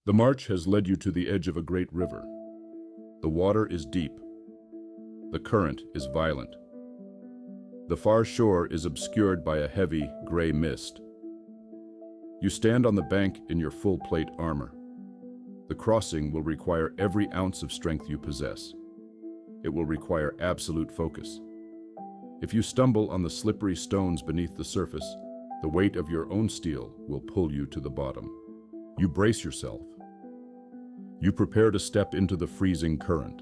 The march has led you to the edge of a great river. The water is deep. The current is violent. The far shore is obscured by a heavy, gray mist. You stand on the bank in your full plate armor. The crossing will require every ounce of strength you possess. It will require absolute focus. If you stumble on the slippery stones beneath the surface, the weight of your own steel will pull you to the bottom. You brace yourself. You prepare to step into the freezing current.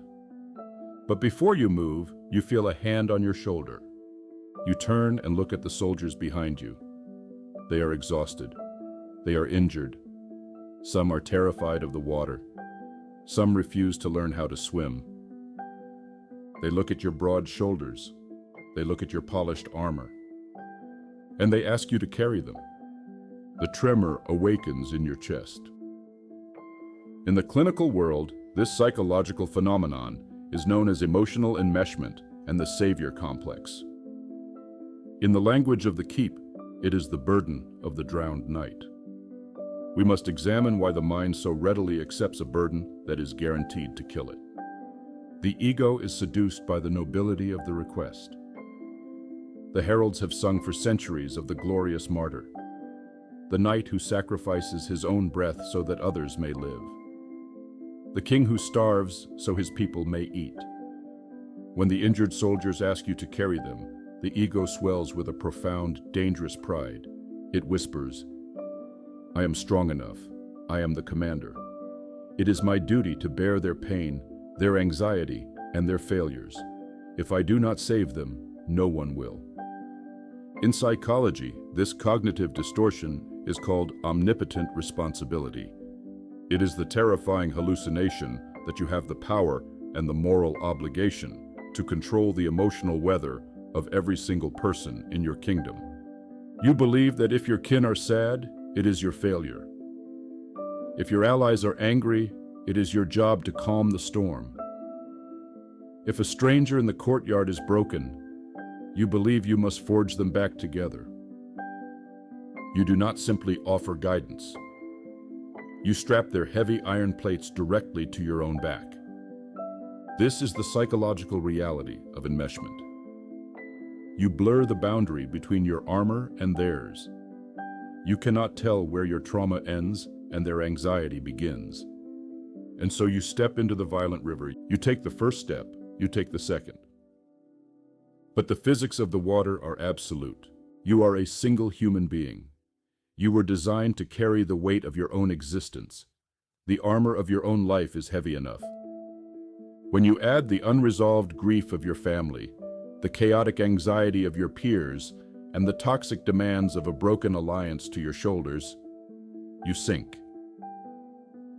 But before you move, you feel a hand on your shoulder. You turn and look at the soldiers behind you. They are exhausted. They are injured. Some are terrified of the water. Some refuse to learn how to swim. They look at your broad shoulders. They look at your polished armor. And they ask you to carry them. The tremor awakens in your chest. In the clinical world, this psychological phenomenon is known as emotional enmeshment and the savior complex. In the language of the keep, it is the burden of the drowned knight. We must examine why the mind so readily accepts a burden that is guaranteed to kill it. The ego is seduced by the nobility of the request. The heralds have sung for centuries of the glorious martyr, the knight who sacrifices his own breath so that others may live, the king who starves so his people may eat. When the injured soldiers ask you to carry them, the ego swells with a profound, dangerous pride. It whispers, "I am strong enough. I am the commander. It is my duty to bear their pain, their anxiety, and their failures. If I do not save them, no one will." In psychology, this cognitive distortion is called omnipotent responsibility. It is the terrifying hallucination that you have the power and the moral obligation to control the emotional weather of every single person in your kingdom. You believe that if your kin are sad, it is your failure. If your allies are angry, it is your job to calm the storm. If a stranger in the courtyard is broken, you believe you must forge them back together. You do not simply offer guidance. You strap their heavy iron plates directly to your own back. This is the psychological reality of enmeshment. You blur the boundary between your armor and theirs. You cannot tell where your trauma ends and their anxiety begins. And so you step into the violent river. You take the first step, you take the second. But the physics of the water are absolute. You are a single human being. You were designed to carry the weight of your own existence. The armor of your own life is heavy enough. When you add the unresolved grief of your family, the chaotic anxiety of your peers, and the toxic demands of a broken alliance to your shoulders, you sink.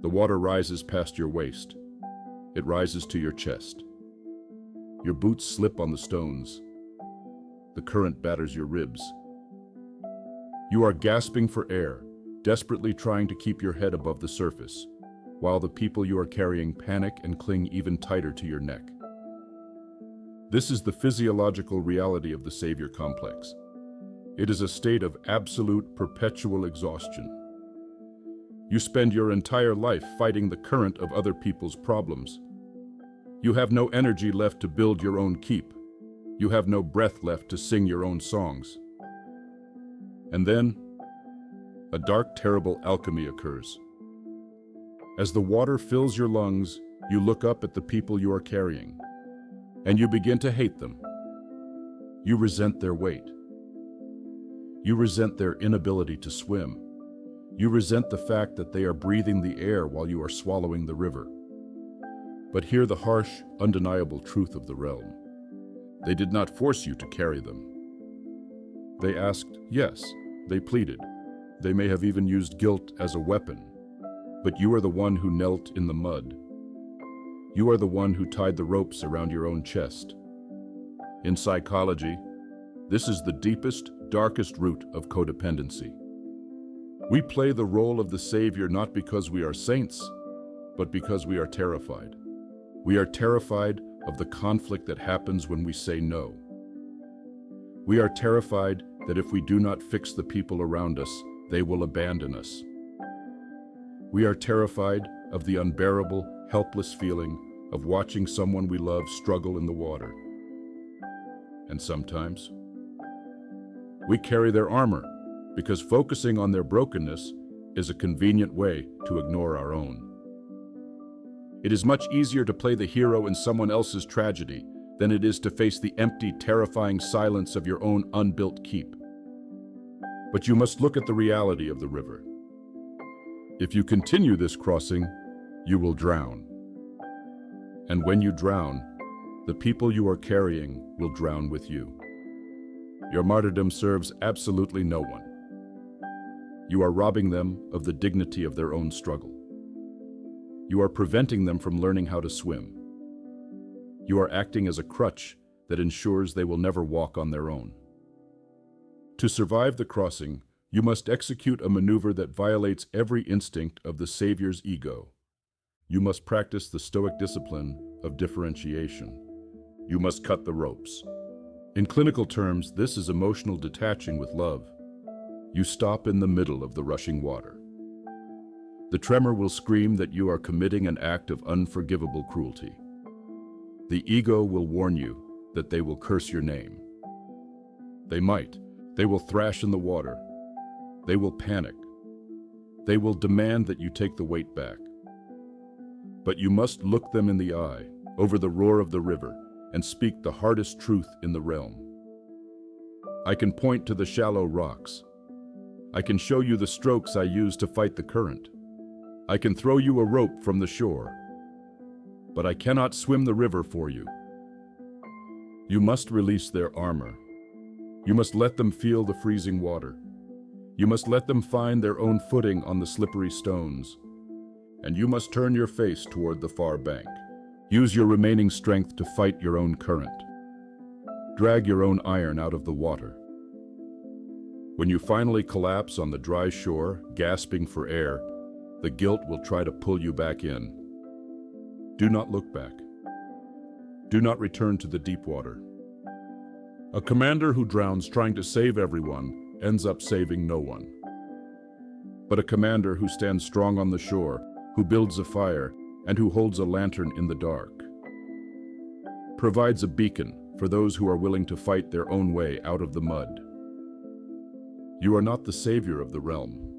The water rises past your waist. It rises to your chest. Your boots slip on the stones. The current batters your ribs. You are gasping for air, desperately trying to keep your head above the surface, while the people you are carrying panic and cling even tighter to your neck. This is the physiological reality of the savior complex. It is a state of absolute, perpetual exhaustion. You spend your entire life fighting the current of other people's problems. You have no energy left to build your own keep. You have no breath left to sing your own songs. And then, a dark, terrible alchemy occurs. As the water fills your lungs, you look up at the people you are carrying, and you begin to hate them. You resent their weight. You resent their inability to swim. You resent the fact that they are breathing the air while you are swallowing the river. But hear the harsh, undeniable truth of the realm. They did not force you to carry them. They asked, yes, they pleaded. They may have even used guilt as a weapon. But you are the one who knelt in the mud. You are the one who tied the ropes around your own chest. In psychology, this is the deepest, darkest root of codependency. We play the role of the savior not because we are saints, but because we are terrified. We are terrified of the conflict that happens when we say no. We are terrified that if we do not fix the people around us, they will abandon us. We are terrified of the unbearable, helpless feeling of watching someone we love struggle in the water. And sometimes, we carry their armor because focusing on their brokenness is a convenient way to ignore our own. It is much easier to play the hero in someone else's tragedy than it is to face the empty, terrifying silence of your own unbuilt keep. But you must look at the reality of the river. If you continue this crossing, you will drown. And when you drown, the people you are carrying will drown with you. Your martyrdom serves absolutely no one. You are robbing them of the dignity of their own struggle. You are preventing them from learning how to swim. You are acting as a crutch that ensures they will never walk on their own. To survive the crossing, you must execute a maneuver that violates every instinct of the Savior's ego. You must practice the Stoic discipline of differentiation. You must cut the ropes. In clinical terms, this is emotional detaching with love. You stop in the middle of the rushing water. The tremor will scream that you are committing an act of unforgivable cruelty. The ego will warn you that they will curse your name. They might. They will thrash in the water. They will panic. They will demand that you take the weight back. But you must look them in the eye, over the roar of the river, and speak the hardest truth in the realm. I can point to the shallow rocks. I can show you the strokes I use to fight the current. I can throw you a rope from the shore, but I cannot swim the river for you. You must release their armor. You must let them feel the freezing water. You must let them find their own footing on the slippery stones. And you must turn your face toward the far bank. Use your remaining strength to fight your own current. Drag your own iron out of the water. When you finally collapse on the dry shore, gasping for air, the guilt will try to pull you back in. Do not look back. Do not return to the deep water. A commander who drowns trying to save everyone ends up saving no one. But a commander who stands strong on the shore, who builds a fire, and who holds a lantern in the dark, provides a beacon for those who are willing to fight their own way out of the mud. You are not the savior of the realm.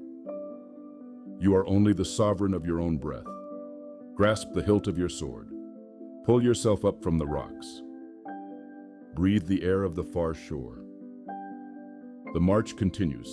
You are only the sovereign of your own breath. Grasp the hilt of your sword. Pull yourself up from the rocks. Breathe the air of the far shore. The march continues.